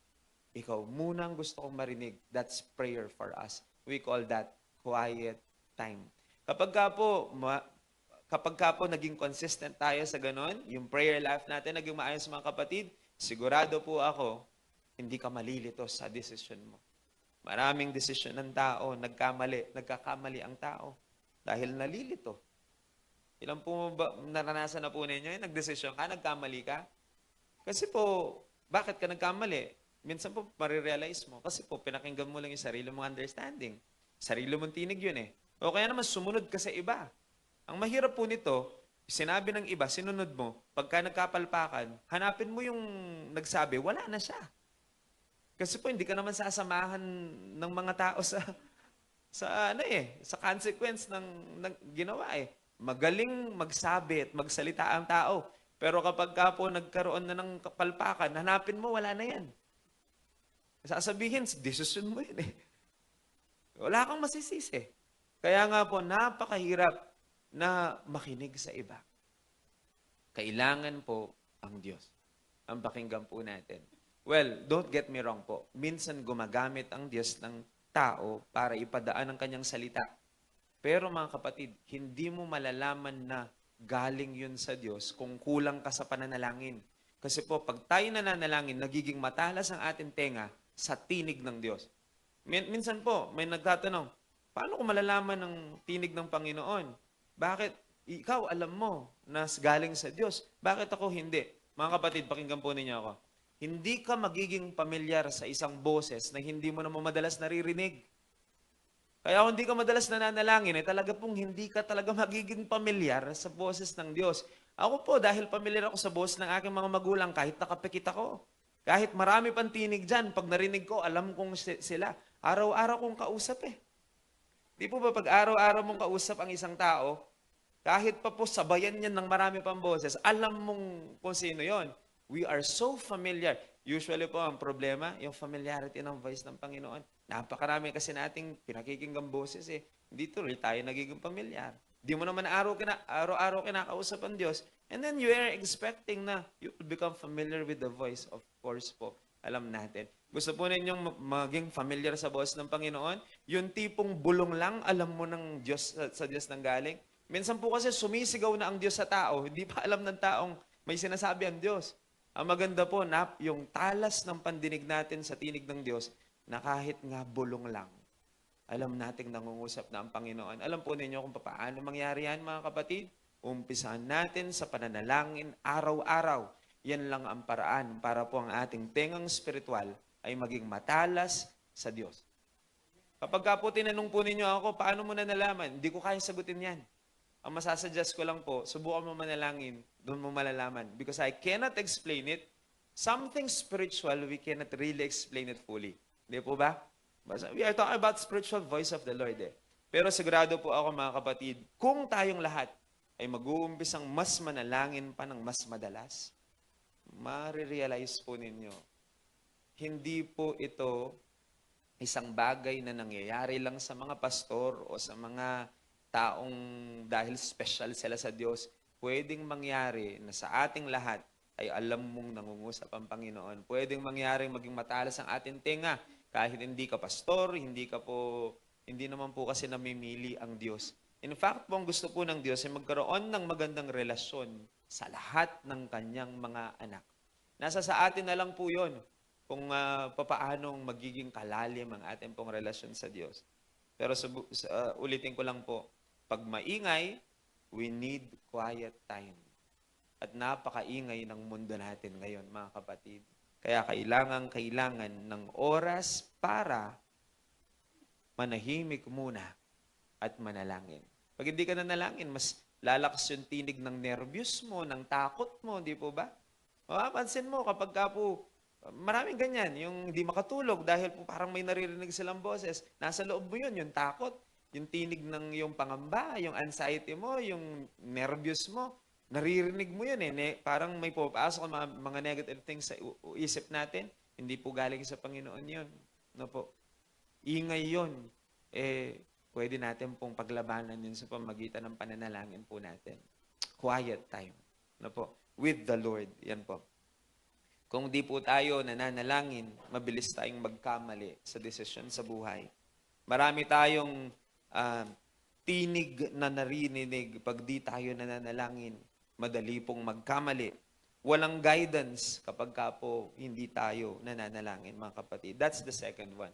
Speaker 1: Ikaw muna ang gusto kong marinig. That's prayer for us. We call that quiet time. Kapag po naging consistent tayo sa ganon, yung prayer life natin naging maayos, mga kapatid, sigurado po ako, hindi ka malilito sa desisyon mo. Maraming desisyon ng tao, nagkakamali ang tao dahil nalilito. Ilan po ba naranasan na po ninyo, nagdesisyon ka, nagkamali ka? Kasi po, bakit ka nagkamali? Minsan po, marirealize mo. Kasi po, pinakinggan mo lang yung sarili mong understanding. Sarili mong tinig yun eh. O kaya naman, sumunod ka sa iba. Ang mahirap po nito, sinabi ng iba, sinunod mo, pagka nagkapalpakan, hanapin mo yung nagsabi, wala na siya. Kasi po, hindi ka naman sasamahan ng mga tao sa consequence ng ginawa eh. Magaling magsabi at magsalita ang tao. Pero kapag ka po nagkaroon na ng kapalpakan, hanapin mo, wala na yan. Sasabihin, desisyon mo yun eh. Wala kang masisisi. Kaya nga po, napakahirap na makinig sa iba. Kailangan po ang Diyos. Ang pakinggan po natin. Well, don't get me wrong po. Minsan gumagamit ang Diyos ng tao para ipadaan ang kanyang salita. Pero mga kapatid, hindi mo malalaman na galing yun sa Diyos kung kulang ka sa pananalangin. Kasi po, pag tayo nananalangin, nagiging matalas ang ating tenga sa tinig ng Diyos. Minsan po, may nagtatanong, paano ko malalaman ang tinig ng Panginoon? Bakit ikaw alam mo na galing sa Diyos? Bakit ako hindi? Mga kapatid, pakinggan po ninyo ako. Hindi ka magiging pamilyar sa isang boses na hindi mo naman madalas naririnig. Kaya kung hindi ka madalas nananalangin, talaga pong hindi ka talaga magiging pamilyar sa boses ng Diyos. Ako po, dahil pamilyar ako sa boses ng aking mga magulang, kahit nakapikit ako. Kahit marami pang tinig dyan, pag narinig ko, alam kong sila. Araw-araw kong kausap eh. Di po ba pag araw-araw mong kausap ang isang tao, kahit pa po sabayan niyan ng marami pang boses, alam mong kung sino yon. We are so familiar. Usually po ang problema, yung familiarity ng voice ng Panginoon. Napakarami kasi nating pinakikinggang boses eh. Hindi tuloy tayo nagiging pamilyar. Di mo naman araw-araw kinakausap ang Diyos. And then you are expecting na you will become familiar with the voice. Of course po, alam natin. Gusto po ninyong maging familiar sa voice ng Panginoon? Yung tipong bulong lang, alam mo ng Diyos, sa Diyos nang galing. Minsan po kasi sumisigaw na ang Diyos sa tao, hindi pa alam ng taong may sinasabi ang Diyos. Ang maganda po, yung talas ng pandinig natin sa tinig ng Diyos, na kahit nga bulong lang, alam nating nangungusap na ang Panginoon. Alam po ninyo kung paano mangyari yan, mga kapatid? Umpisahan natin sa pananalangin araw-araw. Yan lang ang paraan para po ang ating tengang spiritual ay maging matalas sa Diyos. Kapag ka po tinanong po ninyo ako, paano mo na nalaman? Hindi ko kaya sagutin yan. Ang masasuggest ko lang po, subukan mo manalangin, doon mo malalaman. Because I cannot explain it. Something spiritual, we cannot really explain it fully. Hindi po ba? We are talking about spiritual voice of the Lord eh. Pero sigurado po ako mga kapatid, kung tayong lahat ay mag-uumpisang mas manalangin pa ng mas madalas, marirealize po ninyo, hindi po ito isang bagay na nangyayari lang sa mga pastor o sa mga taong dahil special sila sa Diyos. Pwedeng mangyari na sa ating lahat ay alam mong nangungusap ang Panginoon. Pwedeng mangyari maging matalas ang ating tenga kahit hindi ka pastor, hindi naman po kasi namimili ang Diyos. In fact po, ang gusto po ng Diyos ay magkaroon ng magandang relasyon sa lahat ng kanyang mga anak. Nasa sa atin na lang po yun kung papaanong magiging kalalim ang ating pong relasyon sa Diyos. Pero ulitin ko lang po, pag maingay, we need quiet time. At napakaingay ng mundo natin ngayon, mga kapatid. Kaya kailangan ng oras para manahimik muna at manalangin. Pag hindi ka nanalangin, mas lalakas yung tinig ng nervyos mo, ng takot mo, di po ba? Mapapansin mo kapag ka po, maraming ganyan, yung hindi makatulog dahil po parang may naririnig silang boses. Nasa loob mo yun, yung takot, yung tinig ng yung pangamba, yung anxiety mo, yung nervyos mo. Naririnig mo yun eh. Parang may pupasok ang mga negative things sa isip natin. Hindi po galing sa Panginoon yun. No po? Ingay yun. Pwede natin pong paglabanan yun sa pamagitan ng pananalangin po natin. Quiet time. No po? With the Lord. Yan po. Kung di po tayo nananalangin, mabilis tayong magkamali sa desisyon sa buhay. Marami tayong tinig na narinig pag di tayo nananalangin. Madali pong magkamali. walang guidance kapag ka po hindi tayo nananalangin, mga kapatid. That's the second one.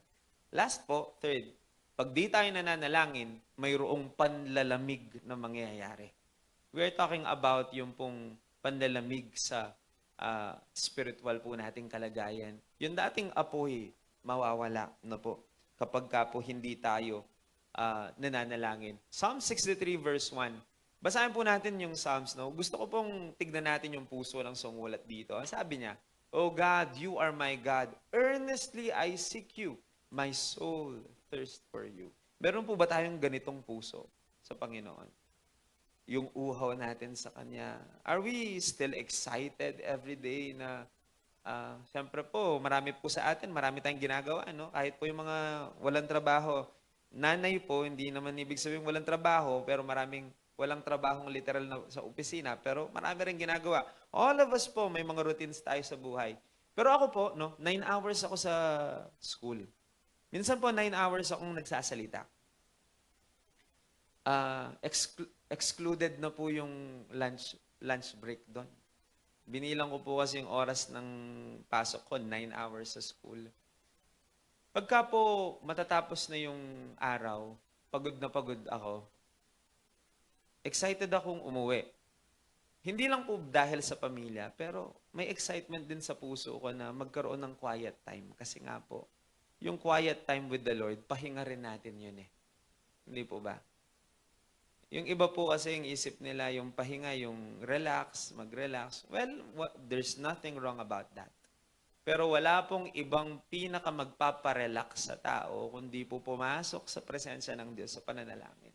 Speaker 1: Last po, third, pag di tayo nananalangin, mayroong panlalamig na mangyayari. We're talking about yung pong panlalamig sa spiritual po nating kalagayan. Yung dating apoy, mawawala na po kapag ka po hindi tayo nananalangin. Psalm 63 verse 1. Basahin po natin yung Psalms, no? Gusto ko pong tignan natin yung puso ng sumulat dito. Ang sabi niya, "O God, you are my God. Earnestly I seek you. My soul thirsts for you." Meron po ba tayong ganitong puso sa Panginoon? Yung uhaw natin sa Kanya. Are we still excited every day na siyempre po, marami po sa atin, marami tayong ginagawa, no? Kahit po yung mga walang trabaho. Nanay po, hindi naman ibig sabihin walang trabaho, pero maraming walang trabahong literal na sa opisina, pero marami rin ginagawa. All of us po, may mga routines tayo sa buhay. Pero ako po, no, 9 hours ako sa school. Minsan po, 9 hours akong nagsasalita. Excluded na po yung lunch break doon. Binilang ko po kasi yung oras ng pasok ko, 9 hours sa school. Pagka po matatapos na yung araw, pagod na pagod ako, excited akong umuwi. Hindi lang po dahil sa pamilya, pero may excitement din sa puso ko na magkaroon ng quiet time. Kasi nga po, yung quiet time with the Lord, pahinga rin natin yun eh. Hindi po ba? Yung iba po kasi yung isip nila, yung pahinga, yung relax, mag-relax. Well, there's nothing wrong about that. Pero wala pong ibang pinaka magpaparelax sa tao kundi po pumasok sa presensya ng Diyos sa pananalangin.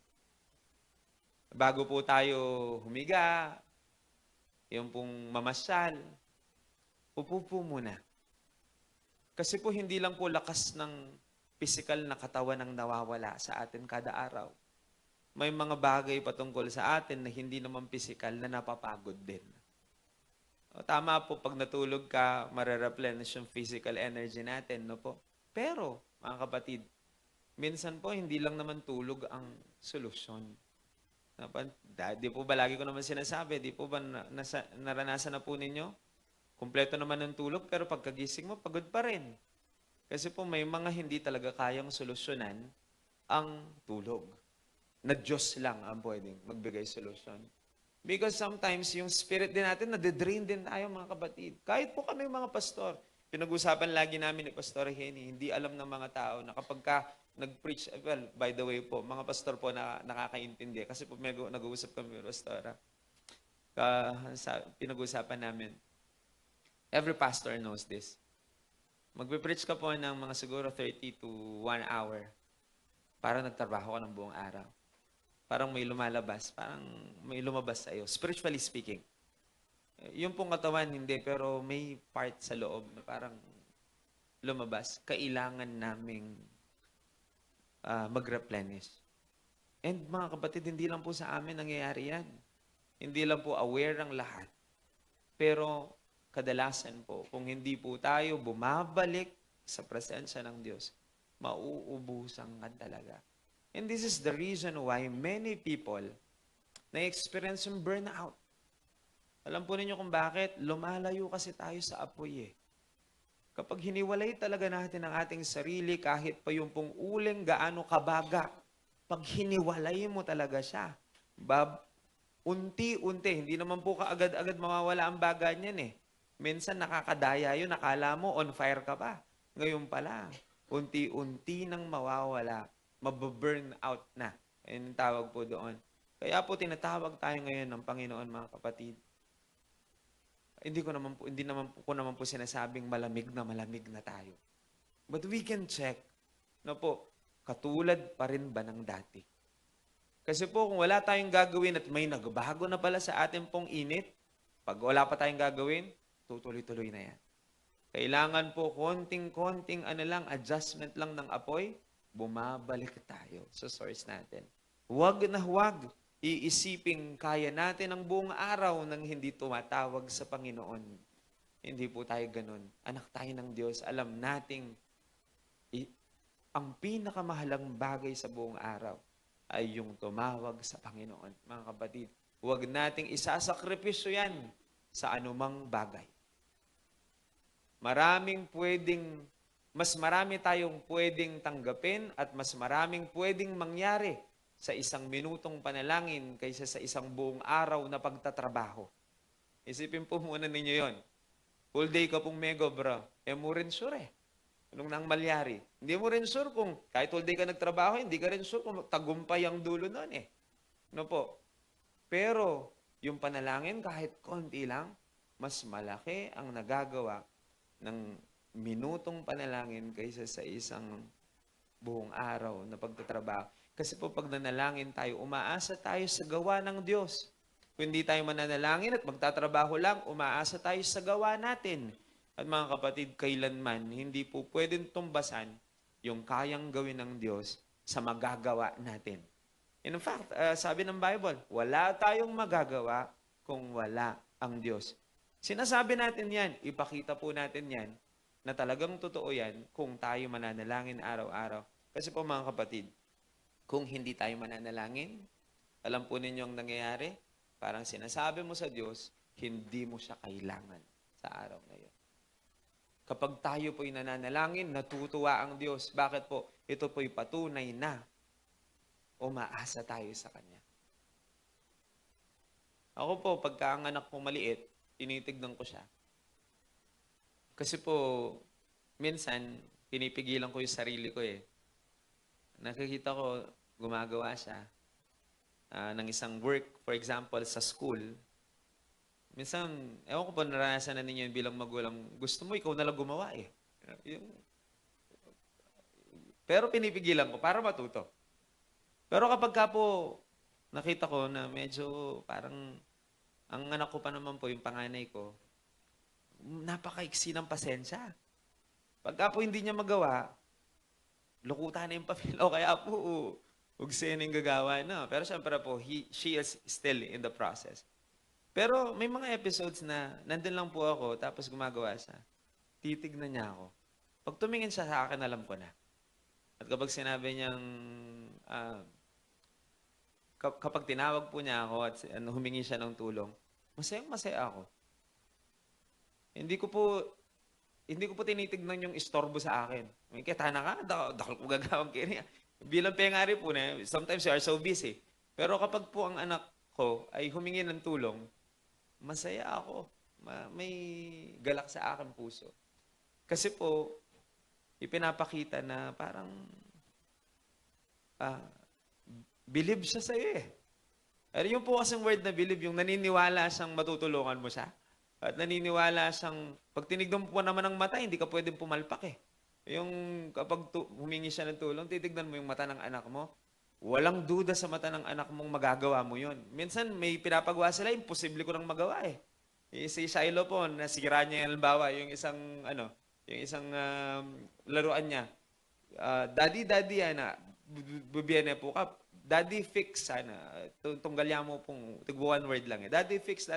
Speaker 1: Bago po tayo humiga, yung pong mamasyal, upo po muna. Kasi po hindi lang po lakas ng physical na katawan ang nawawala sa atin kada araw. May mga bagay patungkol sa atin na hindi naman physical na napapagod din. O, tama po, pag natulog ka, marereplenish yung physical energy natin, no po? Pero, mga kapatid, minsan po, hindi lang naman tulog ang solusyon. Di po ba lagi ko naman sinasabi, di po ba naranasan na po ninyo? Kumpleto naman ng tulog, pero pagkagising mo, pagod pa rin. Kasi po, may mga hindi talaga kayang solusyonan ang tulog. Na Diyos lang ang pwedeng magbigay solusyon. Because sometimes, yung spirit din natin, nade-drain din tayo, mga kapatid. Kahit po kami mga pastor, pinag-usapan lagi namin ni Pastor Henny, hindi alam ng mga tao na kapag ka nag-preach, well, by the way po, mga pastor po na nakakaintindi, kasi po nag-uusap kami, Pastora. Pinag-usapan namin, every pastor knows this. Magpe-preach ka po ng mga siguro 30 to 1 hour para nagtrabaho ka ng buong araw. Parang may lumalabas, parang may lumabas sa'yo. Spiritually speaking. Yung pong katawan, hindi, pero may part sa loob na parang lumabas. Kailangan naming mag-replenish. And mga kapatid, hindi lang po sa amin nangyayari yan. Hindi lang po aware ang lahat. Pero kadalasan po, kung hindi po tayo bumabalik sa presensya ng Diyos, mauubusan ka talaga. And this is the reason why many people na-experience yung burnout. Alam po ninyo kung bakit? Lumalayo kasi tayo sa apoy eh. Kapag hiniwalay talaga natin ang ating sarili, kahit pa yung pong uling gaano kabaga, pag hiniwalay mo talaga siya, unti-unti, hindi naman po kaagad-agad mawawala ang baga niyan eh. Minsan nakakadaya yun, nakala mo on fire ka pa. Ngayon pala, unti-unti nang mawawala, mababurn out na. Ayun ang tawag po doon. Kaya po tinatawag tayo ngayon ng Panginoon, mga kapatid. Hindi ko naman po sinasabing malamig na tayo. But we can check. No po, katulad pa rin ba ng dati? Kasi po kung wala tayong gagawin at may nagbago na pala sa ating pong init, pag wala pa tayong gagawin, tutuloy-tuloy na yan. Kailangan po konting-konting adjustment lang ng apoy, bumabalik tayo sa source natin. Huwag na huwag iisiping kaya natin ang buong araw nang hindi tumatawag sa Panginoon. Hindi po tayo ganun. Anak tayo ng Diyos, alam nating ang pinakamahalagang bagay sa buong araw ay yung tumawag sa Panginoon. Mga kapatid, huwag nating isasakripisyo yan sa anumang bagay. Mas marami tayong pwedeng tanggapin at mas maraming pwedeng mangyari sa isang minutong panalangin kaysa sa isang buong araw na pagtatrabaho. Isipin po muna ninyo yon. Whole day ka pong mega, bro. Mo rin sure eh. Anong nang malyari? Hindi mo rin sure kung kahit whole day ka nagtrabaho, hindi ka rin sure kung tagumpay ang dulo nun eh. No po? Pero, yung panalangin kahit konti lang, mas malaki ang nagagawa ng minutong panalangin kaysa sa isang buong araw na pagtatrabaho. Kasi po pag nanalangin tayo, umaasa tayo sa gawa ng Diyos. Kung hindi tayo mananalangin at magtatrabaho lang, umaasa tayo sa gawa natin. At mga kapatid, kailanman, hindi po pwedeng tumbasan yung kayang gawin ng Diyos sa magagawa natin. In fact, sabi ng Bible, wala tayong magagawa kung wala ang Diyos. Sinasabi natin yan, ipakita po natin yan, na talagang totoo yan kung tayo mananalangin araw-araw. Kasi po mga kapatid, kung hindi tayo mananalangin, alam po ninyo ang nangyayari, parang sinasabi mo sa Diyos, hindi mo siya kailangan sa araw na yun. Kapag tayo po'y nananalangin, natutuwa ang Diyos. Bakit po? Ito po'y patunay na umaasa tayo sa Kanya. Ako po, pagka ang anak ko maliit, tinitignan ko siya. Kasi po, minsan, pinipigilan ko yung sarili ko eh. Nakikita ko, gumagawa siya ng isang work, for example, sa school. Minsan, ewan ko po, naranasan na ninyo bilang magulang, gusto mo, ikaw na lang gumawa eh. Pero pinipigilan ko para matuto. Pero kapag ka po, nakita ko na medyo parang, ang anak ko pa naman po, yung panganay ko, napakaiksi ng pasensya. Pagka po hindi niya magawa, lukutan na yung papel o kaya po, ugsin yung gagawa na. Pero syempre po, she is still in the process. Pero may mga episodes na nandun lang po ako, tapos gumagawa siya. Titignan niya ako. Pag tumingin siya sa akin, alam ko na. At kapag sinabi niyang, kapag tinawag po niya ako at humingi siya ng tulong, masayang-masaya ako. Hindi ko po tinitignan yung istorbo sa akin. May kitana ka, dakal ko gagawang kanya. Bilang pengari po na, sometimes you are so busy. Pero kapag po ang anak ko ay humingi ng tulong, masaya ako. May galak sa aking puso. Kasi po, ipinapakita na parang believe siya sa'yo eh. Pero yung po kasing word na believe, yung naniniwala siyang matutulungan mo siya. At naniniwala siyang, pag tinignan mo po naman ng mata, hindi ka pwedeng pumalpak eh. Yung kapag humingi siya ng tulong, titignan mo yung mata ng anak mo, walang duda sa mata ng anak mong magagawa mo yun. Minsan may pinapagawa sila, imposible ko nang magawa eh. Si Shiloh po, nasira niya yung halimbawa, yung isang laruan niya. Daddy, bubiyane po ka. Daddy fix, tunggalya mo pong, one word lang eh. Daddy fix.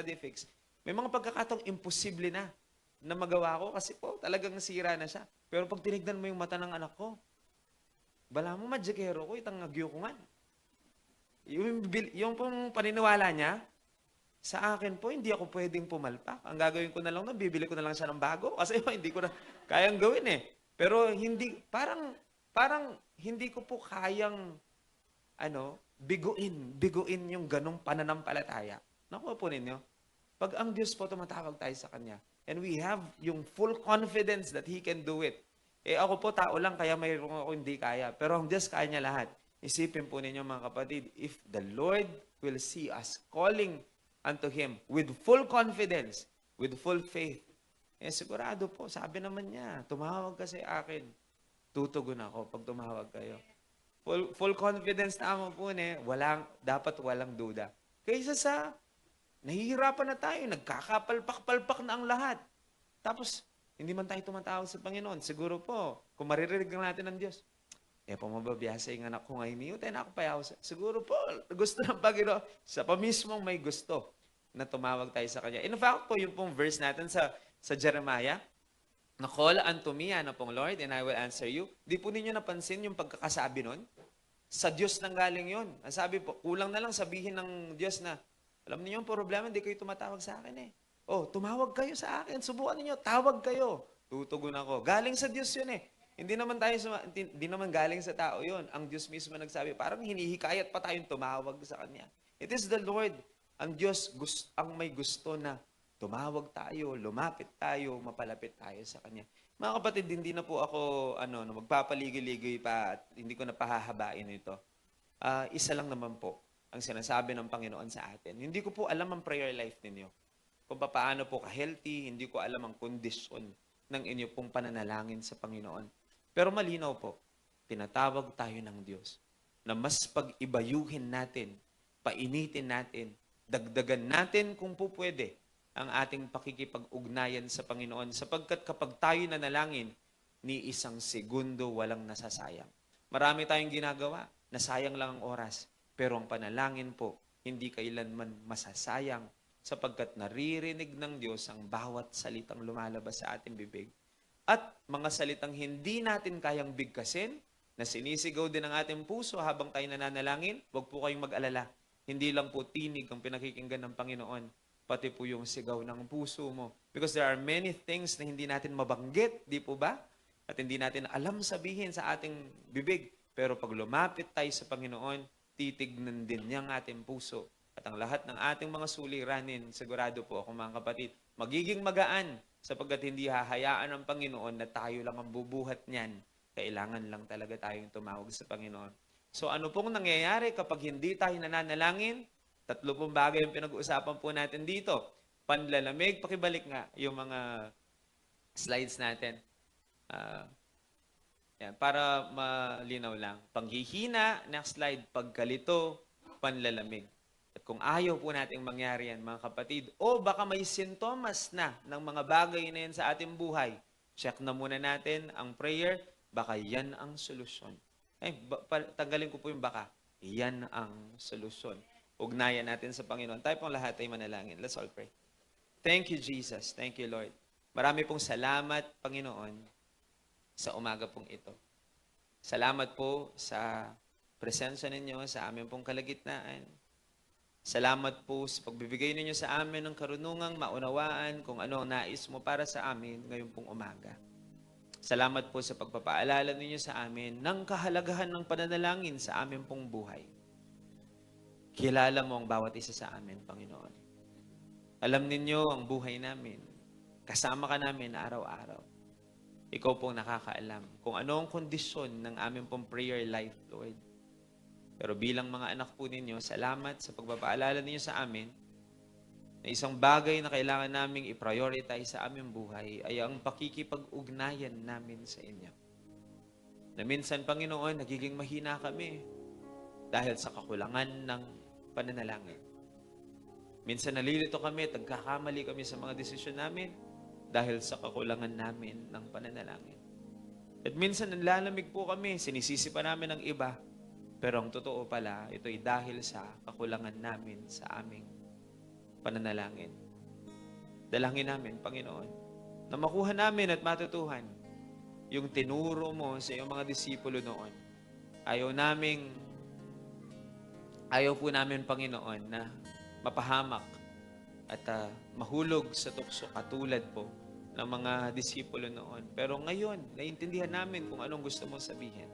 Speaker 1: May mga pagkakataong imposible na magawa ko kasi po talagang nasira na siya. Pero pag tinignan mo yung mata ng anak ko, bala mo madjekero ko, itang nagyo ko nga. Yung pong paniniwala niya, sa akin po, hindi ako pwedeng pumalpak. Ang gagawin ko na lang, bibili ko na lang siya ng bago kasi hindi ko na kayang gawin eh. Pero hindi, parang hindi ko po kayang biguin yung ganong pananampalataya. Nakuha po ninyo? Pag ang Diyos po tumatawag tayo sa Kanya, and we have yung full confidence that He can do it. Ako po tao lang, kaya mayroon ako hindi kaya. Pero ang Diyos kaya niya lahat. Isipin po ninyo mga kapatid, if the Lord will see us calling unto Him with full confidence, with full faith, sigurado po, sabi naman niya, tumawag ka sa akin, tutugon ako pag tumawag kayo. Full confidence na mo po dapat walang duda. Kaysa sa nahihirapan na tayo, nagkakapalpak-palpak na ang lahat. Tapos, hindi man tayo tumatawag sa Panginoon. Siguro po, kung maririnig lang natin ng Diyos, pamababiyasa yung anak ko ngayon, tayo na ako payaw. Siguro po, gusto ng Panginoon, sa pamismong may gusto na tumawag tayo sa Kanya. In fact po, yung pong verse natin sa Jeremiah, na call unto me, pong Lord, and I will answer you. Di po ninyo napansin yung pagkakasabi nun? Sa Diyos nang galing yun. Ang sabi po, kulang na lang sabihin ng Diyos na, alam niyo yung problema, hindi kayo tumatawag sa akin eh. Oh, tumawag kayo sa akin. Subukan niyo, tawag kayo. Tutugon ako. Galing sa Diyos yun eh. Hindi naman galing sa tao yun. Ang Diyos mismo nagsabi, parang hinihikayat pa tayong tumawag sa Kanya. It is the Lord, ang Diyos, ang may gusto na tumawag tayo, lumapit tayo, mapalapit tayo sa Kanya. Mga kapatid, hindi na po ako magpapaligay-ligay pa at hindi ko na pahahabain ito. Isa lang naman po ang sinasabi ng Panginoon sa atin. Hindi ko po alam ang prayer life ninyo. Kung paano po ka-healthy, hindi ko alam ang kondisyon ng inyo pong pananalangin sa Panginoon. Pero malinaw po, tinatawag tayo ng Diyos na mas pag-ibayuhin natin, painitin natin, dagdagan natin kung po pwede ang ating pakikipag-ugnayan sa Panginoon sapagkat kapag tayo nanalangin, ni isang segundo walang nasasayang. Marami tayong ginagawa, nasayang lang ang oras. Pero ang panalangin po, hindi kailanman masasayang sapagkat naririnig ng Diyos ang bawat salitang lumalabas sa ating bibig. At mga salitang hindi natin kayang bigkasin, na sinisigaw din ang ating puso habang tayo nananalangin, huwag po kayong mag-alala. Hindi lang po tinig ang pinakikinggan ng Panginoon, pati po yung sigaw ng puso mo. Because there are many things na hindi natin mabanggit, di po ba? At hindi natin alam sabihin sa ating bibig. Pero pag lumapit tayo sa Panginoon, titignan din niya ang ating puso. At ang lahat ng ating mga suliranin, sigurado po ako mga kapatid, magiging magaan sapagkat hindi hahayaan ng Panginoon na tayo lang ang bubuhat niyan. Kailangan lang talaga tayong tumawag sa Panginoon. So ano pong nangyayari kapag hindi tayo nananalangin? 3 pong bagay yung pinag-uusapan po natin dito. Panlalamig, pakibalik nga yung mga slides natin. Yan, para malinaw lang. Panghihina, next slide, pagkalito, panlalamig. At kung ayaw po nating mangyari yan, mga kapatid, o baka may sintomas na ng mga bagay na yan sa ating buhay, check na muna natin ang prayer, baka yan ang solusyon. Tanggalin ko po yung baka. Yan ang solusyon. Ugnayan natin sa Panginoon. Tayo pong lahat ay manalangin. Let's all pray. Thank you, Jesus. Thank you, Lord. Marami pong salamat, Panginoon, sa umaga pong ito. Salamat po sa presensya ninyo sa amin pong kalagitnaan. Salamat po sa pagbibigay ninyo sa amin ng karunungang maunawaan kung ano ang nais mo para sa amin ngayon pong umaga. Salamat po sa pagpapaalala ninyo sa amin ng kahalagahan ng pananalangin sa amin pong buhay. Kilala mo ang bawat isa sa amin, Panginoon. Alam ninyo ang buhay namin. Kasama ka namin araw-araw. Ikaw pong nakakaalam kung ano ang kondisyon ng aming pong prayer life, Lord. Pero bilang mga anak po ninyo, salamat sa pagpapaalala ninyo sa amin na isang bagay na kailangan naming i-prioritize sa aming buhay ay ang pakikipag-ugnayan namin sa inyo. Na minsan, Panginoon, nagiging mahina kami dahil sa kakulangan ng pananalangin. Minsan nalilito kami at nagkakamali kami sa mga desisyon namin dahil sa kakulangan namin ng pananalangin. At minsan nanlalamig po kami, sinisisi pa namin ang iba, pero ang totoo pala, ito ay dahil sa kakulangan namin sa aming pananalangin. Dalangin namin, Panginoon, na makuha namin at matutuhan yung tinuro mo sa iyong mga disipulo noon. Ayaw po namin, Panginoon, na mapahamak at mahulog sa tukso katulad po ng mga disipulo noon. Pero ngayon, naiintindihan namin kung anong gusto mong sabihin.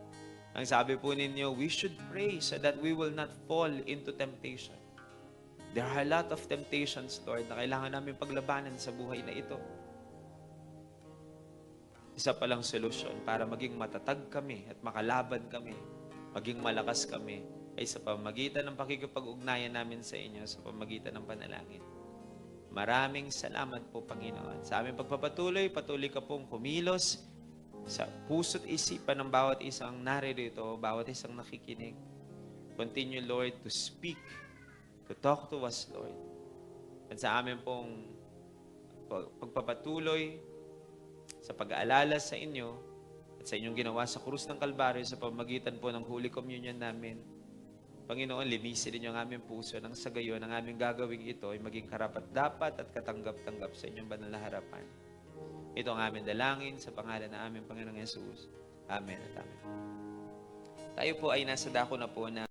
Speaker 1: Ang sabi po ninyo, we should pray so that we will not fall into temptation. There are a lot of temptations, Lord, na kailangan namin paglabanan sa buhay na ito. Isa palang solusyon para maging matatag kami at makalaban kami, maging malakas kami, ay sa pamagitan ng pakikipag-ugnayan namin sa inyo, sa pamagitan ng panalangin. Maraming salamat po, Panginoon. Sa aming pagpapatuloy, patuloy ka pong kumilos sa puso't isipan ng bawat isang naririto, bawat isang nakikinig. Continue, Lord, to speak, to talk to us, Lord. At sa amin pong pagpapatuloy sa pag-aalala sa inyo at sa inyong ginawa sa krus ng Kalbaryo sa pamagitan po ng Holy Communion namin, Panginoon, linisin ninyo ang aming puso nang sa gayon ang aming gagawing ito ay maging karapat-dapat at katanggap-tanggap sa inyong banal na harapan. Ito ang aming dalangin sa pangalan ng aming Panginoong Yesus. Amen at amen. Tayo po ay nasa dako na po na